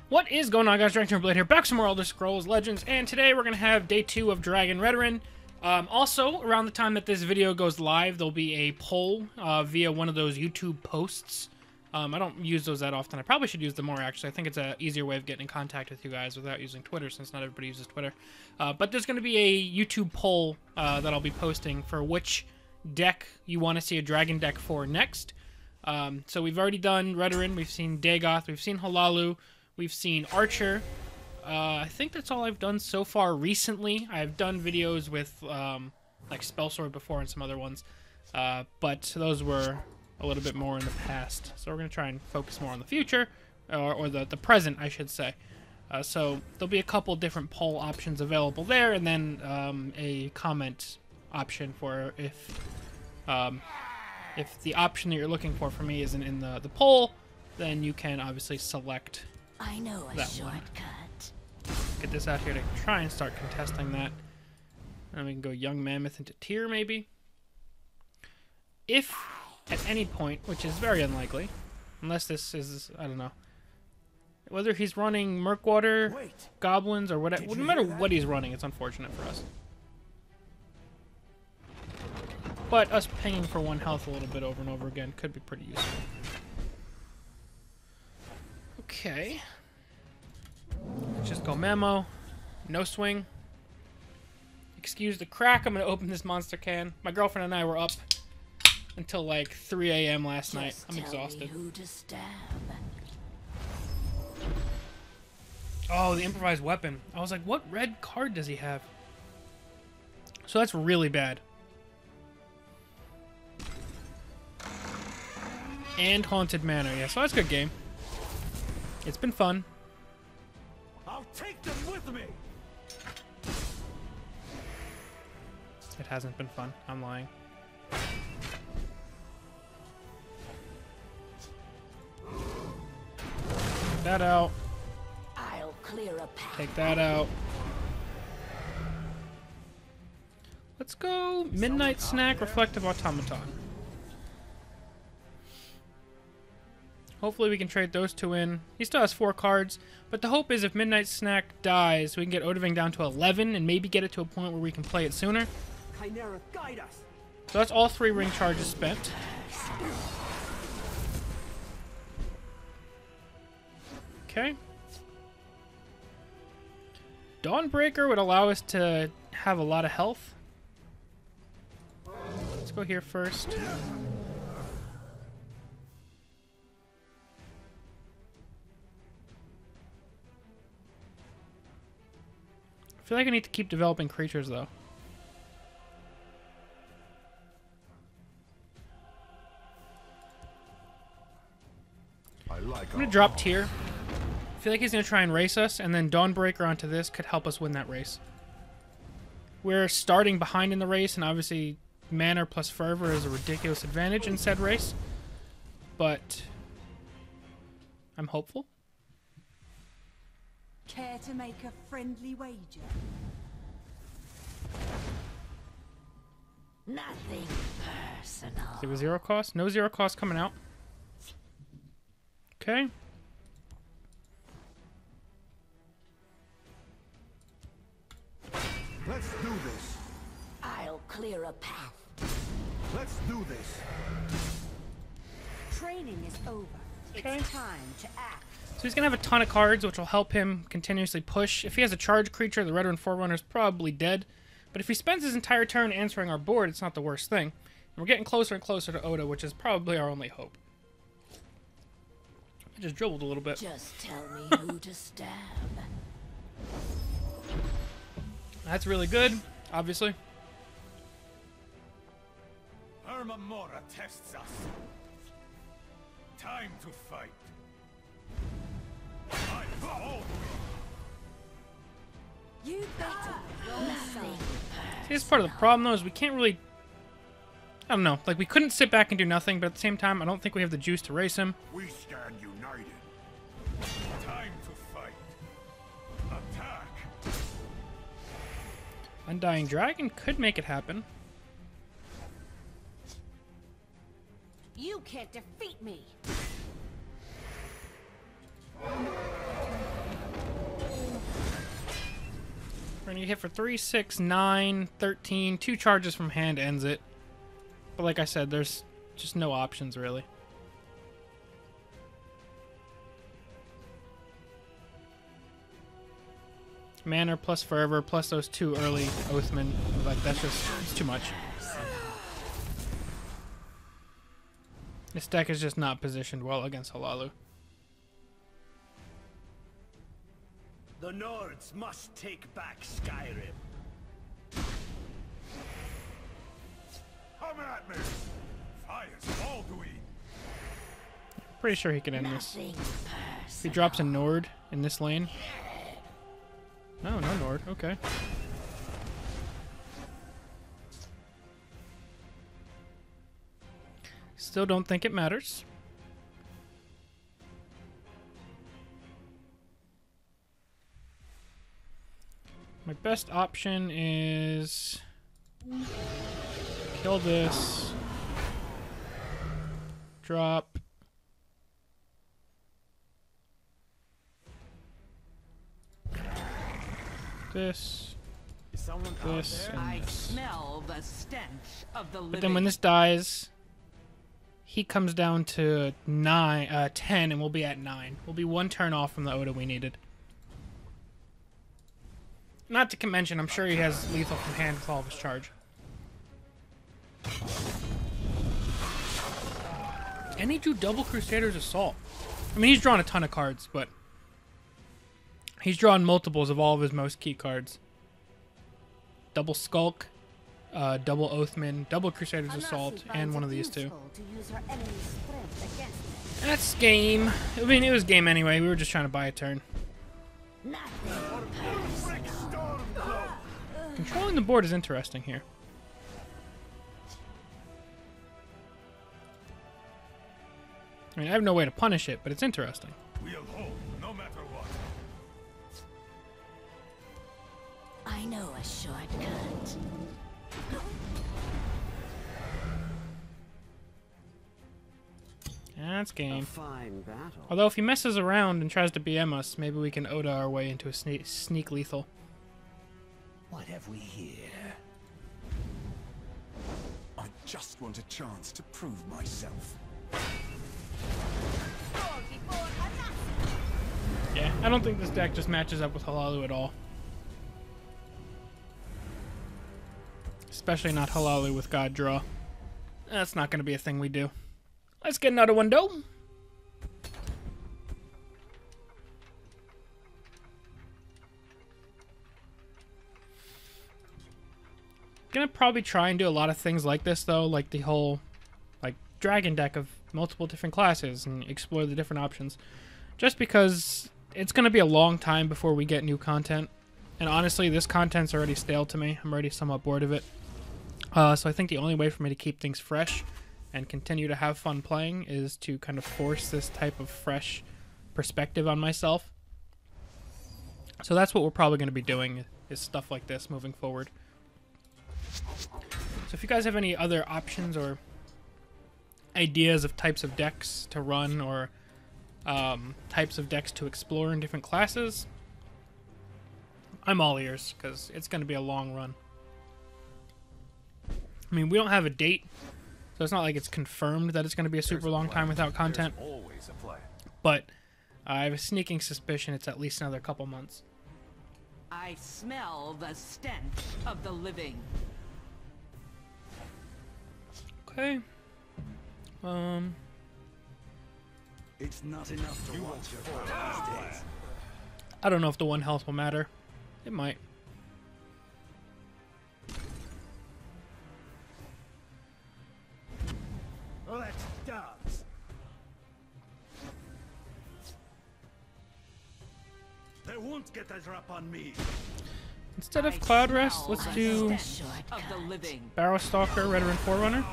What is going on, guys? DragonTamerBlayde here, back some more Elder Scrolls Legends, and today we're going to have day 2 of Dragon Redoran. Also, around the time that this video goes live, there'll be a poll via one of those YouTube posts. I don't use those that often. I probably should use them more, actually. I think it's an easier way of getting in contact with you guys without using Twitter, since not everybody uses Twitter. But there's going to be a YouTube poll that I'll be posting for which deck you want to see a Dragon deck for next. So we've already done Redoran, we've seen Dagoth, we've seen Hlaalu, we've seen Archer. I think that's all I've done so far recently. I've done videos with like Spellsword before and some other ones, but those were a little bit more in the past. So we're going to try and focus more on the future, or the present, I should say. So there'll be a couple different poll options available there, and then a comment option for if the option that you're looking for me isn't in the poll, then you can obviously select I know a that shortcut. Get this out here to try and start contesting that. And we can go Young Mammoth into tier, maybe. If at any point, which is very unlikely, unless this is, I don't know, whether he's running Murkwater, Goblins, or whatever, no matter what he's running, it's unfortunate for us. But us pinging for 1 health a little bit over and over again could be pretty useful. Okay. Let's just go Memo. No swing. Excuse the crack, I'm going to open this monster can. My girlfriend and I were up until like 3 a.m. last night. I'm exhausted. Who to stab. Oh, the improvised weapon. I was like, what red card does he have? So that's really bad. And Haunted Manor. Yeah, so that's a good game. It's been fun. I'll take them with me. It hasn't been fun. I'm lying. Take that out. I'll clear a path. Take that out. Let's go Midnight Snack, Reflective Automaton. Hopefully we can trade those two in. He still has 4 cards, but the hope is if Midnight Snack dies, we can get Odahviing down to 11 and maybe get it to a point where we can play it sooner. Chimera, guide us. So that's all 3 ring charges spent. Okay. Dawnbreaker would allow us to have a lot of health. Let's go here first. I feel like I need to keep developing creatures, though. I'm gonna drop tier. I feel like he's gonna try and race us, and then Dawnbreaker onto this could help us win that race. We're starting behind in the race, and obviously Manor plus Fervor is a ridiculous advantage in said race. But I'm hopeful. Care to make a friendly wager? Nothing personal. Is it a 0 cost? No 0 cost coming out. Okay. Let's do this. I'll clear a path. Let's do this. Training is over. Okay. It's time to act. So he's going to have a ton of cards, which will help him continuously push. If he has a charge creature, the Redoran Forerunner is probably dead. But if he spends his entire turn answering our board, it's not the worst thing. And we're getting closer and closer to Oda, which is probably our only hope. I just dribbled a little bit. Just tell me who to stab. That's really good, obviously. Hermamora tests us. Time to fight. You better. Nothing. See, this is part of the problem, though, is we can't really... I don't know. Like, we couldn't sit back and do nothing, but at the same time, I don't think we have the juice to race him. We stand united. Time to fight. Attack. Undying Dragon could make it happen. You can't defeat me. You hit for 3, 6, 9, 13. 2 charges from hand ends it. But like I said, there's just no options really. Manner plus Forever plus those 2 early Oathmen. Like, that's just, it's too much. This deck is just not positioned well against Halalu. The Nords must take back Skyrim. Come at me! Fire's all to eat. Pretty sure he can end this. Nothing If he drops a Nord in this lane. No, no Nord. Okay. Still don't think it matters. My best option is kill this, drop, this, this, and I this. smell the stench of the living. But then when this dies, he comes down to 10, and we'll be at 9. We'll be 1 turn off from the Oda we needed. Not to mention, I'm sure he has lethal from hand with all of his charge. And he drew double Crusader's Assault. I mean, he's drawn a ton of cards, but he's drawn multiples of all of his most key cards. Double Skulk, double Oathman, double Crusader's Assault, and one of these two. That's game. I mean, it was game anyway. We were just trying to buy a turn. Controlling the board is interesting here. I mean, I have no way to punish it, but it's interesting. We'll hold, no matter what. I know a shortcut. That's game. Fine battle. Although if he messes around and tries to BM us, maybe we can Oda our way into a sneak lethal. What have we here? I just want a chance to prove myself. Yeah, I don't think this deck just matches up with Halalu at all. Especially not Halalu with God Draw. That's not going to be a thing we do. Let's get another window. Gonna probably try and do a lot of things like this though, like the whole dragon deck of multiple different classes and explore the different options. Just because it's gonna be a long time before we get new content. And honestly, this content's already stale to me. I'm already somewhat bored of it. So I think the only way for me to keep things fresh and continue to have fun playing is to kind of force this type of fresh perspective on myself. So that's what we're probably going to be doing, is stuff like this moving forward. So if you guys have any other options or ideas of types of decks to run or types of decks to explore in different classes, I'm all ears, because it's going to be a long run. I mean, we don't have a date, so it's not like it's confirmed that it's going to be a super long time without content. Always a plan. But I have a sneaking suspicion it's at least another couple months. I smell the stench of the living. Okay. It's not enough to watch your fall these days. I don't know if the 1 health will matter. It might. Let's dance. They won't get a drop on me. Instead of Cloud Rest, let's do Of the living. Barrow Stalker, Redoran Forerunner.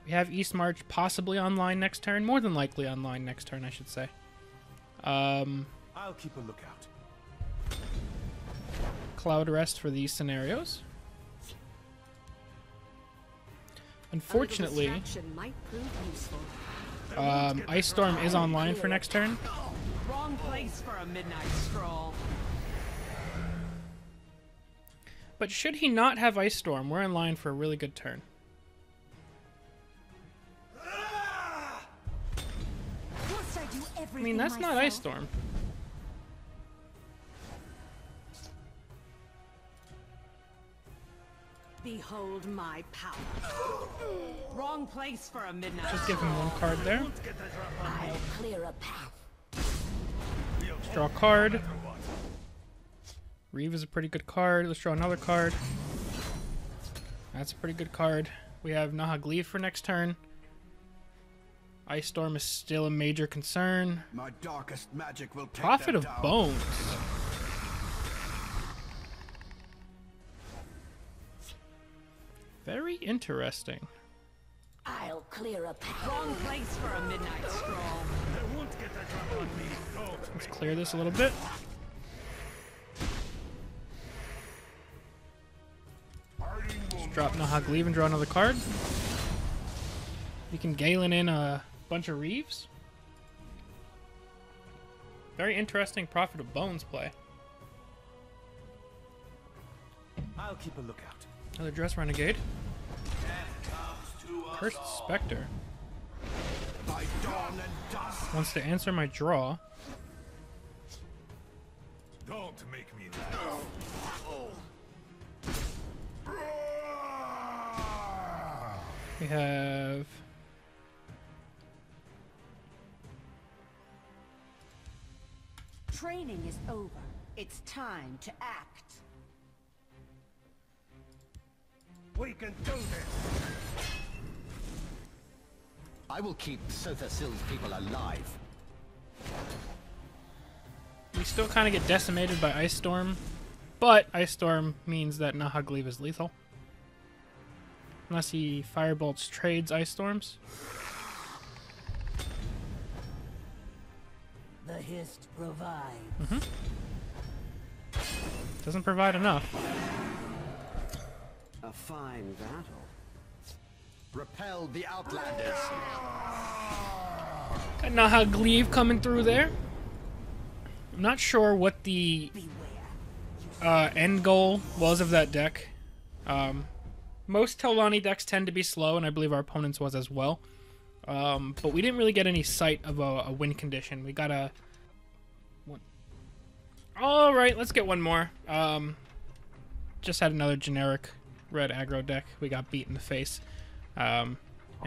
We have East March possibly online next turn. More than likely online next turn, I should say. I'll keep a lookout. Cloud Rest for these scenarios. Unfortunately, Might prove useful. Ice Storm is online for next turn. Wrong place for a midnight stroll. But should he not have Ice Storm, we're in line for a really good turn. Must I do I everything mean, that's not myself? Ice Storm. Behold my power. Wrong place for a midnight Just give him one card there. I'll clear a path. Let's draw a card. Reeve is a pretty good card. Let's draw another card. That's a pretty good card. We have Nahagleef for next turn. Ice Storm is still a major concern. My darkest magic will take Prophet them of down. Bones. Very interesting. I'll clear a path. Wrong place for a midnight stroll. They won't get that drop on me. Don't Let's clear this a little bit. Let's drop Nahagleef and draw another card. We can Galen in a bunch of Reeves. Very interesting Prophet of Bones play. I'll keep a lookout. Another Dress Renegade. Cursed Spectre. By dawn and dusk. Wants to answer my draw. Don't make me laugh. We have... Training is over. It's time to act. We can do this. I will keep Sothasil's people alive. We still kind of get decimated by Ice Storm, but Ice Storm means that Nahagleef is lethal. Unless he Firebolts trades Ice Storms. The hist provides. Doesn't provide enough. A fine battle. Repel the Outlanders. Got Nahagleef coming through there. I'm not sure what the end goal was of that deck. Most Telvanni decks tend to be slow, and I believe our opponent's was as well. But we didn't really get any sight of a win condition. We got a... Alright, let's get one more. Just had another generic red aggro deck. We got beat in the face. And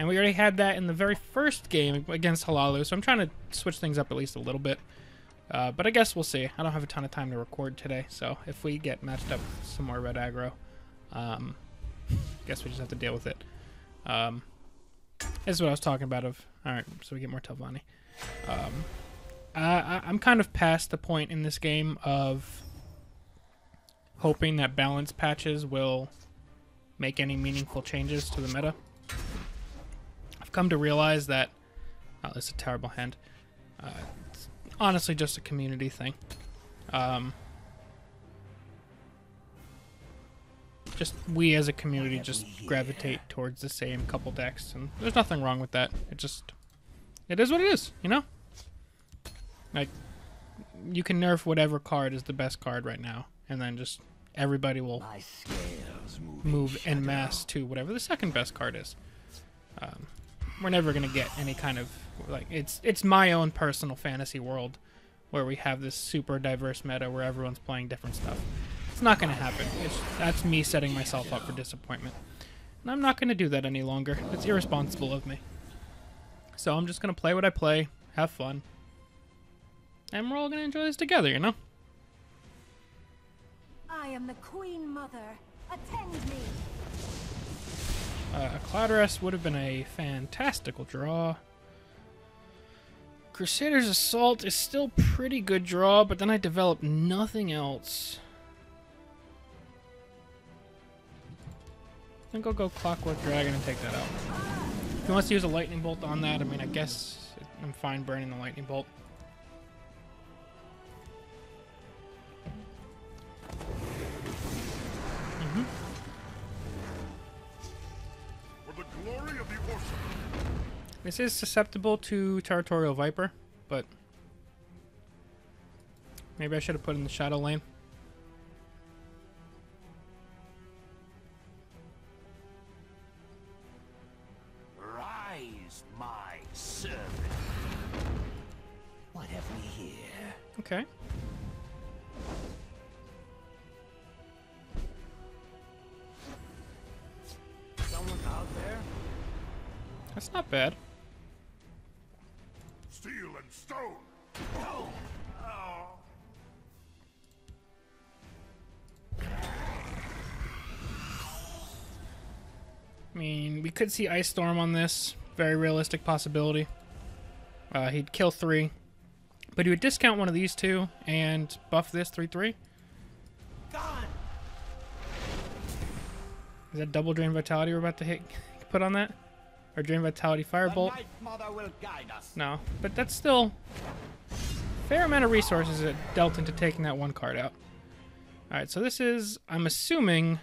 we already had that in the very first game against Halalu, so I'm trying to switch things up at least a little bit. But I guess we'll see. I don't have a ton of time to record today, so if we get matched up with some more red aggro, guess we just have to deal with it. This is what I was talking about of... Alright, so we get more Telvanni. I'm kind of past the point in this game of hoping that balance patches will make any meaningful changes to the meta. I've come to realize that... Oh, this is a terrible hand. It's honestly just a community thing. Just we as a community just gravitate towards the same couple decks, and there's nothing wrong with that. It is what it is, you know? Like, you can nerf whatever card is the best card right now, and then just everybody will move en masse to whatever the second best card is. We're never gonna get any kind of, like, it's my own personal fantasy world where we have this super diverse meta where everyone's playing different stuff. It's not gonna happen. That's me setting myself up for disappointment, and I'm not gonna do that any longer. It's irresponsible of me. So I'm just gonna play what I play, have fun, and we're all gonna enjoy this together, you know? I am the Queen Mother. Attend me. Cloudrest would have been a fantastical draw. Crusader's Assault is still pretty good draw, but then I developed nothing else. I think I'll go Clockwork Dragon and take that out. If he wants to use a Lightning Bolt on that, I mean, I guess I'm fine burning the Lightning Bolt. For the glory of the Orson. This is susceptible to Territorial Viper, but Maybe I should have put in the shadow lane. Rise, my servant. What have we here? Okay. Someone out there? That's not bad. Steel and stone. No. Oh. I mean, we could see Ice Storm on this. Very realistic possibility. He'd kill 3. But he would discount one of these 2 and buff this 3/3. Gone. Is that double Drain Vitality we're about to put on that? Or Drain Vitality Firebolt? The Night Mother will guide us. No, but that's still a fair amount of resources that dealt into taking that 1 card out. Alright, so this is, I'm assuming,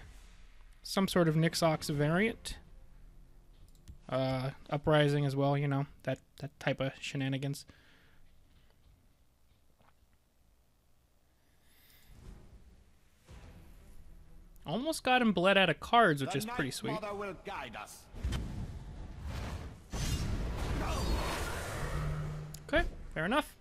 some sort of Nixox variant. Uprising as well, you know, that type of shenanigans. Almost got him bled out of cards, which is pretty sweet. The Night Mother will guide us. Okay, fair enough.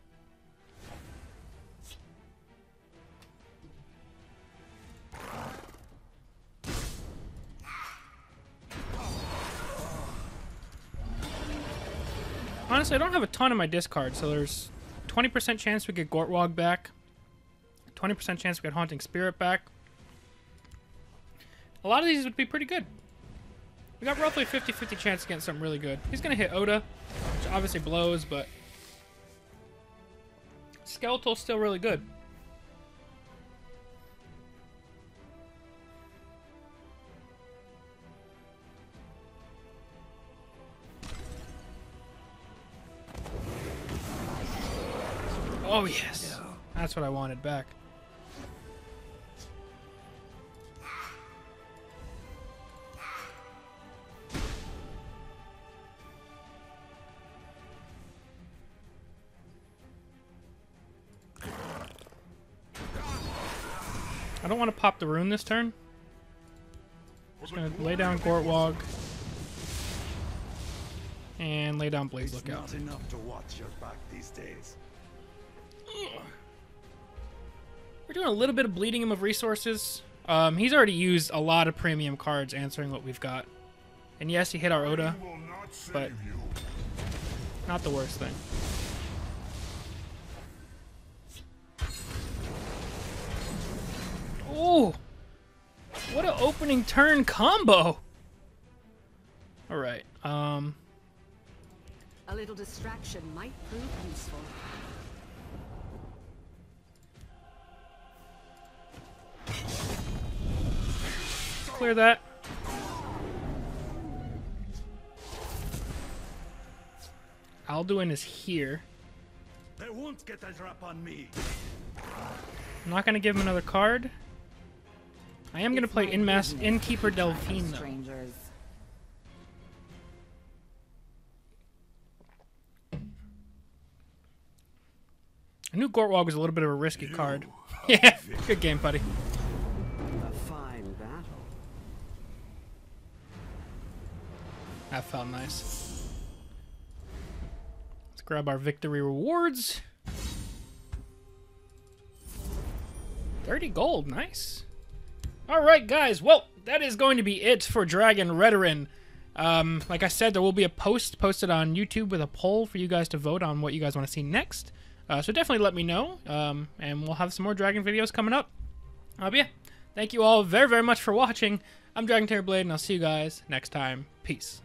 Honestly, I don't have a ton in my discard, so there's 20% chance we get Gortwog back, 20% chance we get Haunting Spirit back. A lot of these would be pretty good. We got roughly a 50-50 chance of getting something really good. He's going to hit Oda, which obviously blows, but Skeletal's still really good. Oh, yes. That's what I wanted back. I don't want to pop the rune this turn. Just going to lay down Gortwog. And lay down Blaze Lookout. It's not enough to watch your back these days. We're doing a little bit of bleeding him of resources. He's already used a lot of premium cards answering what we've got. And yes, he hit our Oda, I will not save but you. not the worst thing. Oh! What an opening turn combo! Alright, A little distraction might prove useful. clear that. Alduin is here. They won't get a drop on me. I'm not going to give him another card. I am going to play Innkeeper Delphine, though. Strangers. I knew Gortwog was a little bit of a risky card. Yeah, good game, buddy. A fine battle. That felt nice. Let's grab our victory rewards. 30 gold, nice. Alright guys, well, that is going to be it for Dragon Redoran. Like I said, there will be a post posted on YouTube with a poll for you guys to vote on what you guys want to see next. So definitely let me know, and we'll have some more Dragon videos coming up. But yeah, thank you all very, very much for watching. I'm DragonTamerBlayde, and I'll see you guys next time. Peace.